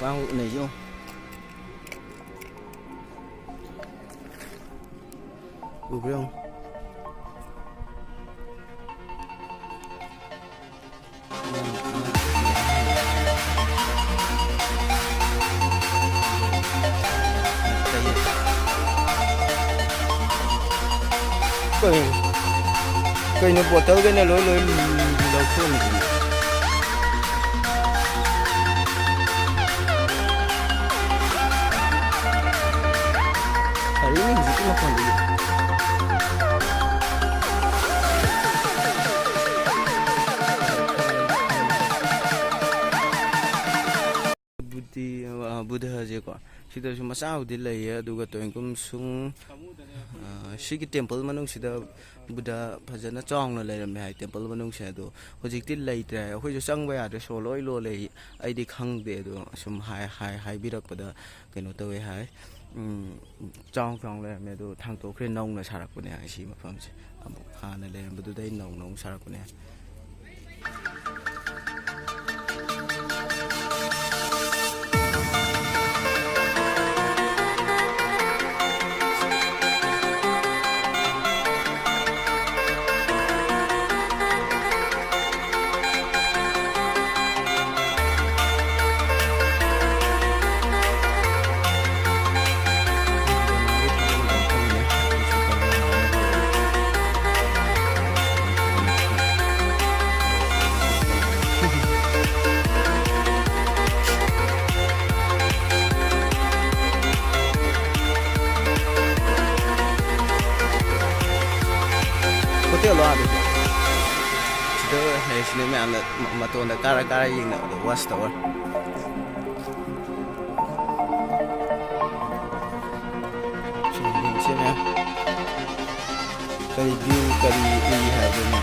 bao này chứ đủ không cây nó bột tới cái nó lối đầu phương hari ini gitu makan dulu Buddha je ko sida su masa udi lai aduga toingkum sung sigi temple manung sida Buddha phajana chong na leiram hai temple manung se do hojikti leitre khoi ju changba ya de soloi lo lei ai di khang de do sum hai birak pada keno tawe hai chong le me do thang to khre nong na sarak ne ai si mafam se amuk ha na leiram bu dai nong sarak ne hotel lo ada itu hari sini me anda matun da kara yang ada was tower sini kali view kali ini harganya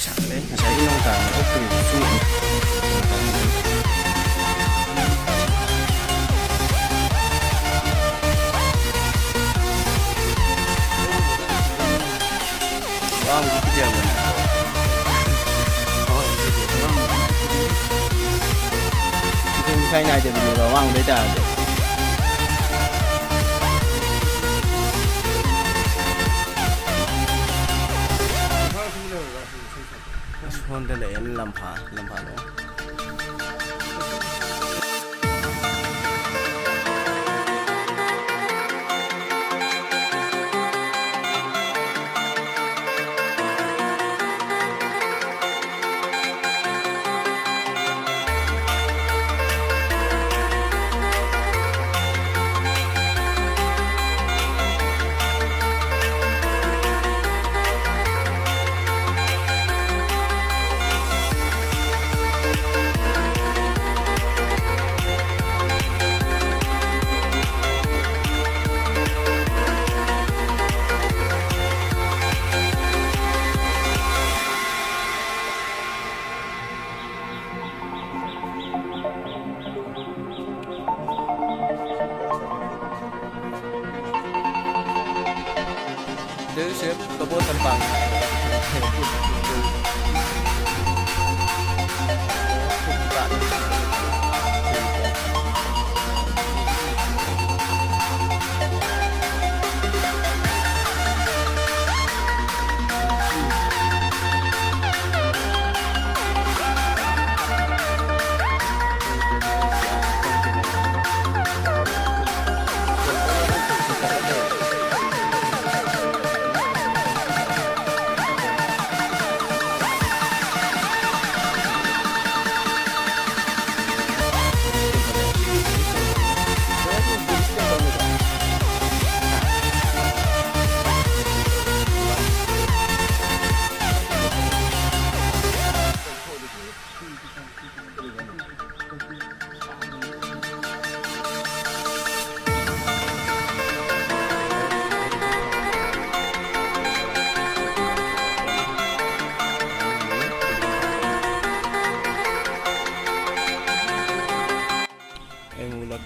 sạch đấy, saya ini nongkrong, oke, sulit. Wow, gitu jalan. Oh, gitu. Itu misalnya aja dulu, bawang beda aja. Honda lại làm phá đó. Itu siap kebo terbang.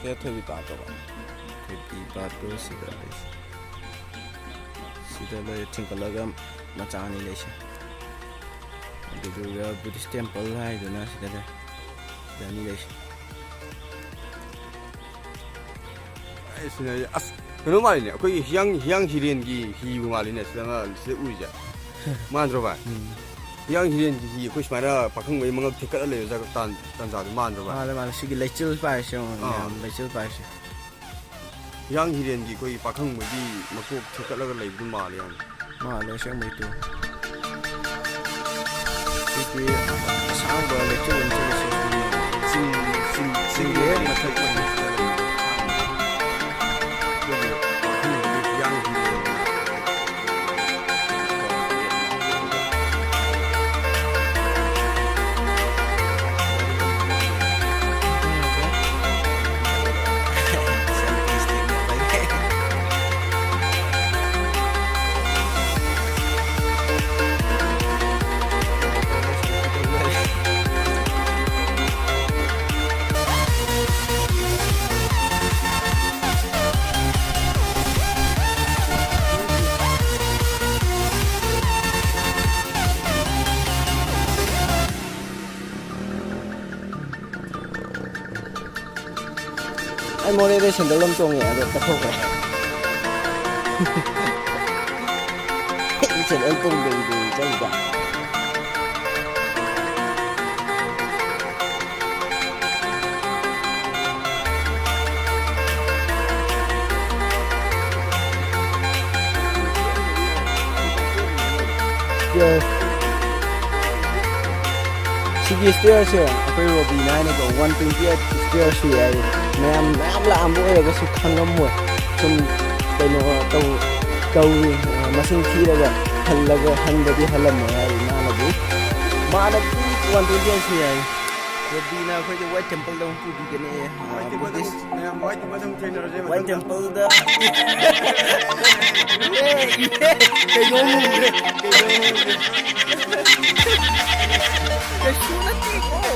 ꯁꯤꯗ ꯊꯣꯏꯕꯤ ꯄꯥꯠꯇꯣꯀꯣ ꯊꯣꯏꯕꯤ ꯄꯥꯠꯇꯣ ꯁꯤꯗ ꯂꯩꯁꯦ ꯁꯤꯗ ꯂꯩ ꯊꯤꯡꯀꯠꯂꯒ ꯃꯆꯥ ꯑꯅꯤ ꯂꯩꯁꯦ ꯑꯗꯨꯗꯨꯒ ꯕꯨꯙꯤꯁ ꯇꯦꯝꯄꯜ ꯍꯥꯏꯗꯨꯅ ꯁꯤꯗ ꯂꯩ ꯁꯤꯗ ꯑꯅꯤ ꯂꯩꯁꯦ ꯁꯤꯅ ꯑꯁ ꯀꯩꯅꯣ ꯃꯥꯜꯂꯤꯅꯦ ꯑꯩꯈꯣꯏꯒꯤ ꯍꯤꯌꯥꯡ ꯍꯤꯔꯦꯟꯒꯤ ꯍꯤꯕꯨ ꯃꯥꯜꯂꯤꯅꯦ ꯁꯤꯗ ꯎꯔꯤꯁꯦ ꯃꯥꯟꯗ꯭ꯔꯣ ꯚꯥꯏ ꯍꯤꯌꯥꯡ ꯍꯤꯔꯦꯟꯒꯤ ꯍꯤ ꯑꯩꯈꯣꯏ ꯁꯨꯃꯥꯏꯅ ꯄꯥꯈꯪꯕꯩ ꯃꯉꯛ ꯊꯦꯛꯀꯠꯂ ꯂꯩꯕ ꯇꯥꯟꯖꯥꯗꯣ ꯃꯥꯟꯗ꯭ꯔꯣ ꯚꯥꯏ ꯃꯥꯅꯦ ꯁꯤꯒꯤ ꯂꯩꯆꯤꯜ ꯄꯥꯏꯔꯤꯁꯦ ꯂꯩꯆꯤꯜ ꯄꯥꯏꯔꯤꯁꯦ ꯍꯤꯌꯥꯡ ꯍꯤꯔꯦꯟꯒꯤ ꯑꯩꯈꯣꯏꯒꯤ ꯄꯥꯈꯪꯕꯒꯤ ꯃꯀꯣꯛ ꯊꯦꯛꯀꯠꯂꯒ ꯂꯩꯕꯗꯨ ꯃꯥꯜꯂꯦ ꯌꯥꯝ ꯃꯥꯜꯂꯦ ꯑꯁꯦꯡꯕꯩ ꯇꯨ ꯁꯤꯒꯤ ꯑꯁꯥꯡꯕ ꯂꯩꯆꯤꯜ ꯑꯃ ꯆꯠꯂꯤꯁꯦ ꯆꯤꯡꯒꯤ ꯍꯦꯛ ꯃꯊꯛ ꯑꯩ ꯃꯣꯔꯦꯗ ꯁꯦꯟꯗꯜ ꯑꯃ ꯇꯣꯡꯉꯦ ꯑꯗꯣ ꯇꯠꯊꯣꯛꯈ꯭ꯔꯦ ꯁꯦꯟꯗꯜ ꯇꯣꯡꯗꯕꯤꯗ ꯆꯠꯂꯤꯗ ꯁꯤꯒꯤ ꯁ꯭ꯇꯦꯌꯔꯁꯦ ꯑꯩꯈꯣꯏ ꯔꯣꯕꯤꯅ ꯍꯥꯏꯅꯀꯣ 128 ꯁ꯭ꯇꯦꯌꯔ ꯁꯨꯏ ꯍꯥꯏ ꯃꯌꯥꯝ ꯂꯥꯛꯑꯝꯕ ꯑꯣꯏꯔꯒꯁꯨ ꯈꯪꯉꯝꯃꯣꯏ ꯁꯨꯝ ꯀꯩꯅꯣ ꯇꯧꯏ ꯃꯁꯤꯡ ꯊꯤꯔꯒ ꯍꯟꯕꯗꯤ ꯍꯜꯂꯝꯃꯣꯏ ꯍꯥꯏ ꯃꯥꯅꯗꯤ 128 ꯁꯨꯏ ꯍꯥꯏ ꯔꯣꯕꯤꯅ ꯑꯩꯈꯣꯏꯁꯦ ꯋꯥꯏꯠ ꯇꯦꯝꯄꯜꯗ ꯑꯃꯨꯛ ꯄꯨꯕꯤꯒꯅꯤ ꯋꯥꯏꯠ ꯇꯦꯝꯄꯜꯗ 그수는 뛰고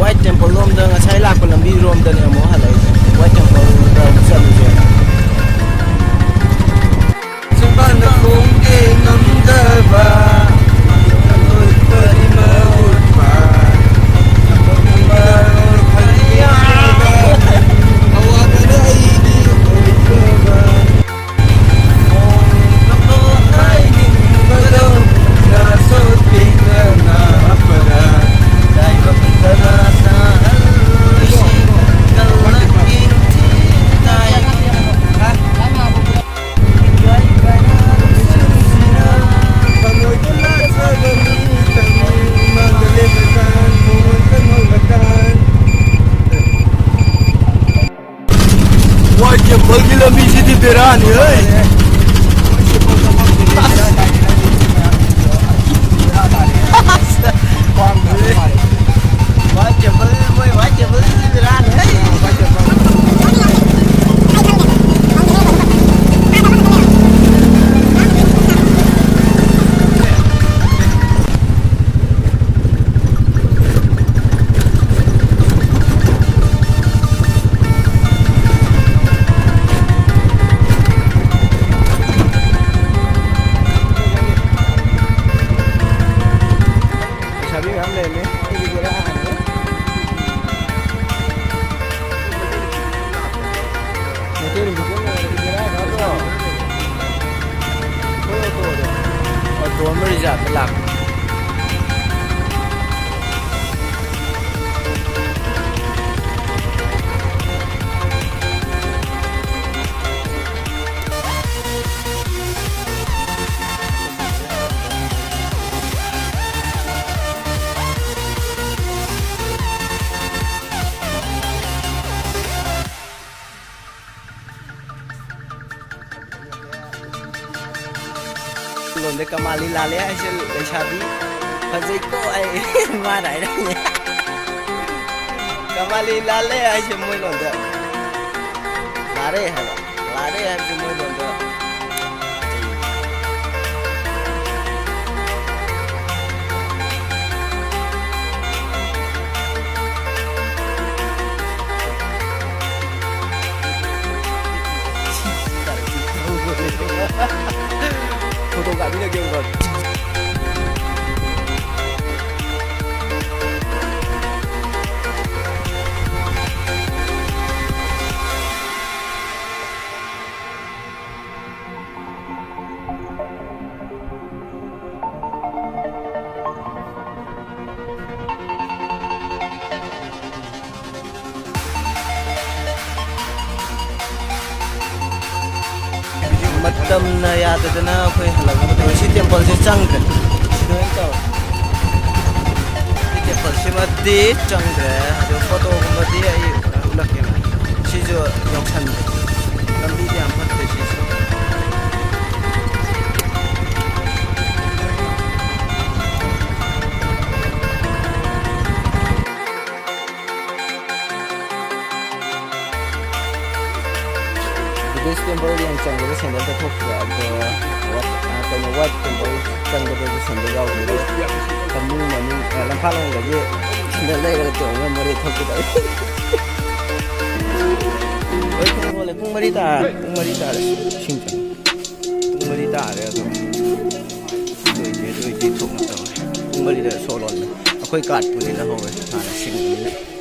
White Temple ꯂꯣꯝꯗ ꯉꯁꯥꯏ ꯂꯥꯛꯄ ꯂꯝꯕꯤꯔꯣꯝꯗꯅꯦ ꯑꯃꯨꯛ ꯍꯜꯂꯛꯏꯁꯦ White Temple ꯗ ꯆꯠꯂꯨꯁꯦ ꯆꯤꯡꯕꯥꯟꯗ ꯈꯣꯡꯒꯦ ꯉꯝꯗꯕ ꯎꯠꯄꯗꯤ ꯃꯎꯠꯄ ꯑꯋꯥꯕꯗ ꯑꯩꯒꯤ ꯑꯣꯏꯖꯕ ꯍꯥꯏꯅꯤꯡꯕꯗꯣ ꯅꯥꯁꯣꯠ ꯄꯤꯛꯅ ꯍꯥꯞꯄꯗ Lambisi'di berani hey. ꯑꯣꯇꯣ ꯑꯃ ꯔꯤꯖꯥꯕꯇ ꯂꯥꯛꯄ ꯂꯣꯟꯗ ꯀꯃꯥꯂꯤ ꯂꯥꯜꯂꯦ ꯍꯥꯏꯁꯦ ꯂꯩꯁꯥꯕꯤ ꯐꯖꯩꯀꯣ ꯑꯩ ꯃꯥꯅ ꯍꯥꯏꯔꯛꯏꯅꯦ ꯀꯃꯥꯂꯤ ꯂꯥꯜꯂꯦ ꯍꯥꯏꯁꯦ ꯃꯣꯏ ꯂꯣꯟꯗ ꯂꯥꯔꯦ ꯍꯥꯏꯕ ꯂꯥꯔꯦ ꯍꯥꯏꯕꯁꯦ ꯃꯣꯏ ꯂꯣꯟꯗ Foto kami rồi. ꯃꯇꯝꯅ ꯌꯥꯗꯗꯅ ꯑꯩꯈꯣꯏ ꯍꯜꯂꯛꯄꯗ ꯁꯤ ꯇꯦꯝꯄꯜꯁꯦ ꯆꯪꯈ꯭ꯔꯦ ꯁꯤꯗ ꯑꯣꯏꯅ ꯇꯧꯔꯦ ꯁꯤ ꯇꯦꯝꯄꯜꯁꯤꯃꯗꯤ ꯆꯪꯈ꯭ꯔꯦ ꯑꯗꯣ ꯐꯣꯇꯣꯒꯨꯝꯕꯗꯤ ꯑꯩ ꯎꯠꯂꯛꯀꯦꯅ ꯁꯤꯁꯨ ꯌꯧꯁꯟꯗꯦ ꯂꯝꯕꯤꯗꯤ ꯌꯥꯝ ꯐꯠꯇꯦ ꯁꯤꯁꯨ Buddhist temple yang changada sandal ta thokra ado kano white temple changada de sandal yaudre kamu manu lamphalong lagi sandal laiga to mari thokda oi pung bole pung mari ta sing pung mari ta re ado doi je thokna ta pung mari da solon akoi kat puni la howe ana sing